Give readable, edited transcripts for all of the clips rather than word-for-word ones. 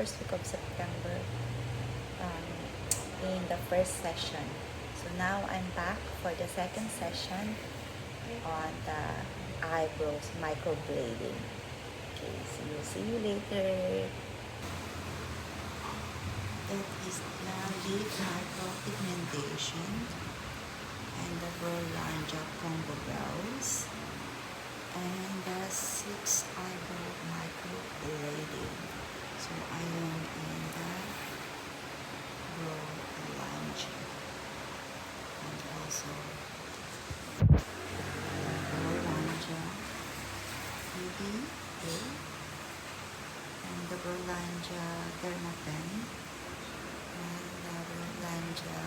first week of September in the first session. So now I'm back for the second session on the eyebrows microblading. Okay, see you later. It is the lip micropigmentation and the Brolanja combo brows and the 6 eyebrow microblading. So I am in the Brolanja and also Brolanja BB and the Brolanja Dermapen and the Brolanja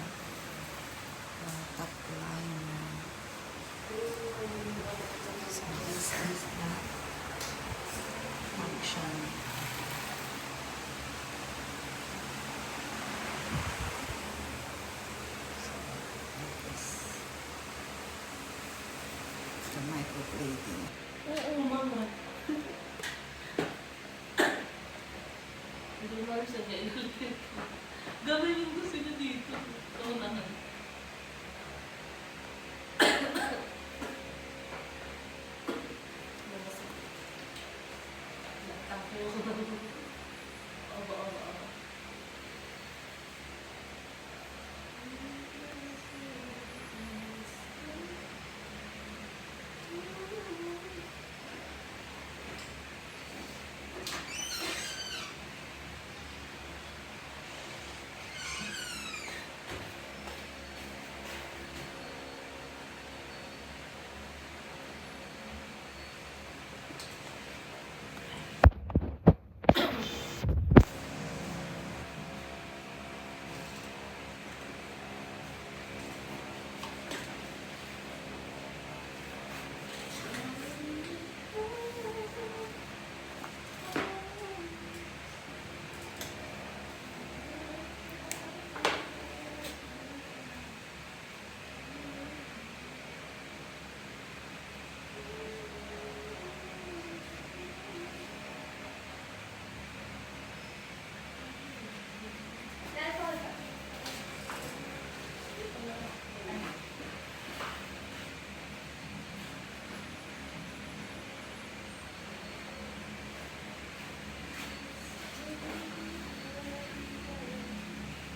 top liner. So this is the function. So this is the microblading. Oo, mama. Hindi mo rin siya gagawin. Gawin yung gusto niya dito. Ito naman. Oba.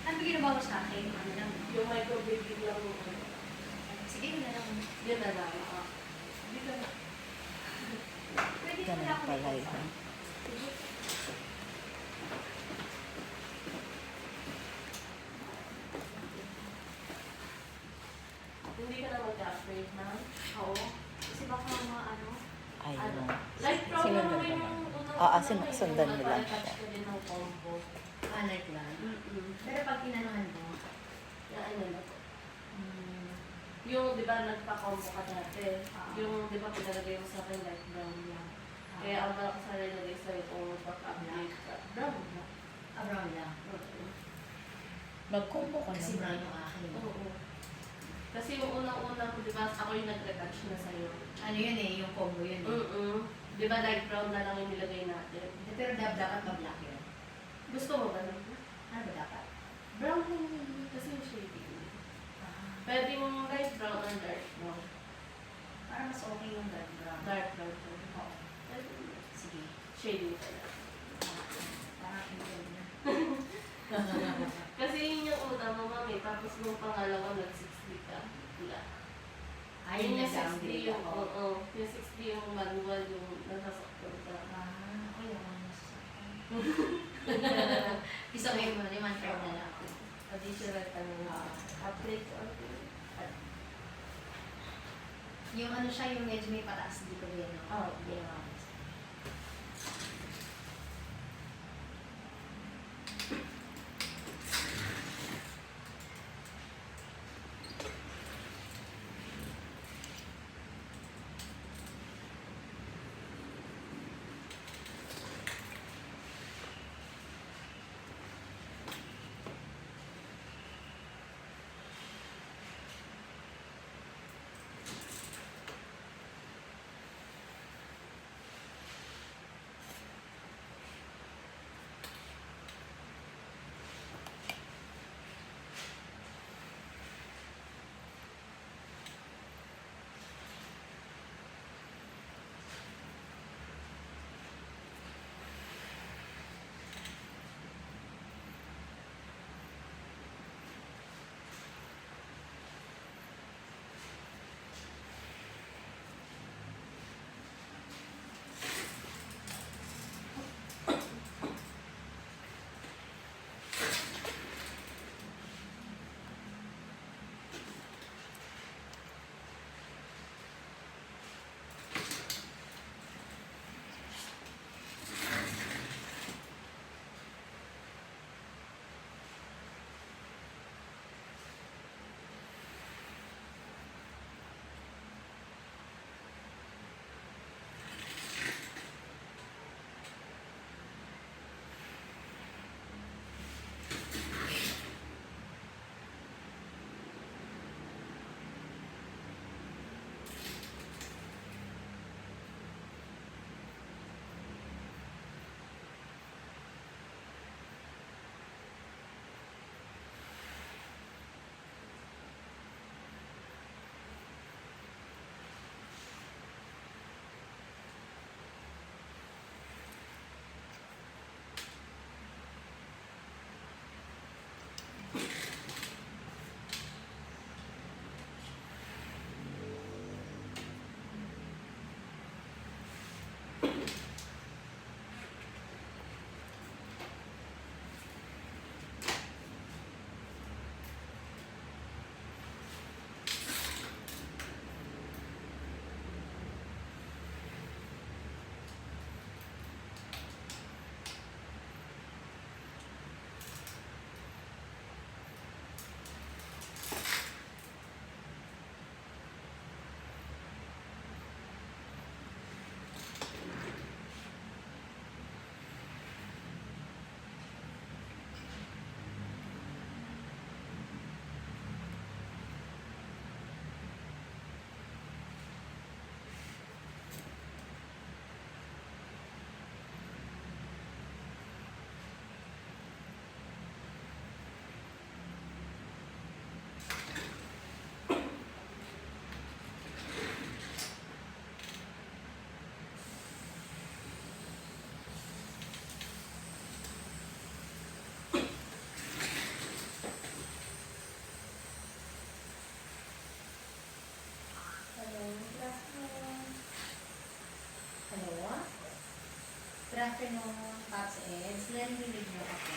Ano ginawa mo sa akin? Ano lang? Yung microblading lang mo. Sige, yun na lang. Yan na lang. Dito na. Pwede mo Ganun lang ako pala may yun. Hindi ka na mag-upgrade na. Oo. Kasi baka mga ano. Ayun. Like, Sinundan problem mo naman. yung unang Oo, unang sundan yung mo lang attach siya. ka din ng combo. Like lang. Mm-mm. Pero pag tinanuhan mo, Yan, ano na po. Yung, di ba, nagpa-combo ka dati. Yung, di ba, pinalagay mo sa akin light brown lang. Kaya ang malakas na nilagay sa'yo kung magpapa-update ka. Brown na. brown lang. Mag-combo ka Kasi brown yung akin. Oo. Kasi yung unang-unang ko, di ba, ako yung nag-retouch na sa'yo. Ano yun eh, yung combo yun eh. Di ba, light brown na lang yung nilagay natin. Pero dapat ma-black yun. Gusto mo ba nun? Ano ba dapat? Brown lang yun. Kasi yung shading. Pwede mong light brown or dark brown. Para mas okay yung dark brown. Dark brown. Oo. Sige. Shading ka na. Parang intel na. Kasi yun yung una mo, mami. Tapos nung pangalawa, nag-60 ka. Wala. Ayun Yun na yung 60 downgrade yung, ako. oo. Yung 60 yung manual, yung nasasaktan ka. Okay, ako na Gusto ko yung naman try na lang ako. Additional ka na. Upgrade ko. Yung ano siya, yung medyo may pataas dito yan. Oo. Yeah. afternoon, Pops Eds. Narinig niyo ako.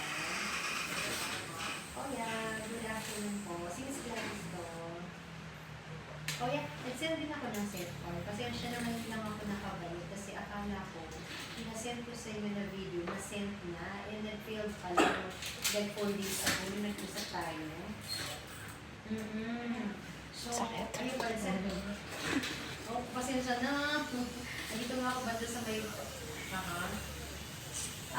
Oh yeah, good afternoon po. Since Gladys to. Oh yeah, nag-send din ako ng set call. Kasi siya naman lang ako nakabalik. Kasi akala ko, pinasend ko sa inyo na video, na-send na, and then failed pala. Like 4 days ago, nung nag-usap tayo. So, Sakit. ayun pala send ko. Oh, pasensya na. Nandito nga ako banda sa may...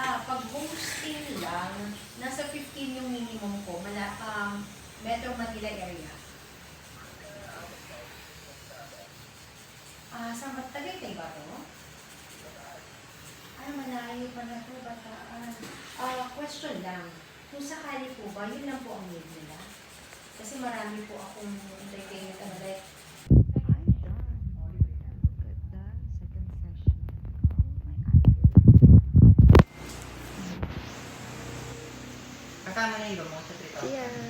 pag hosting lang, nasa 15 yung minimum ko, Metro Manila area. Sa Tagaytay ba to? Malayo pa na to, Bataan. Question lang. Kung sakali po ba, yun lang po ang need nila? Kasi marami po akong entertainment like, I'm done. Look at the second session. Oh, my eyebrows. Kasama na yung mo sa 3,000. Yeah.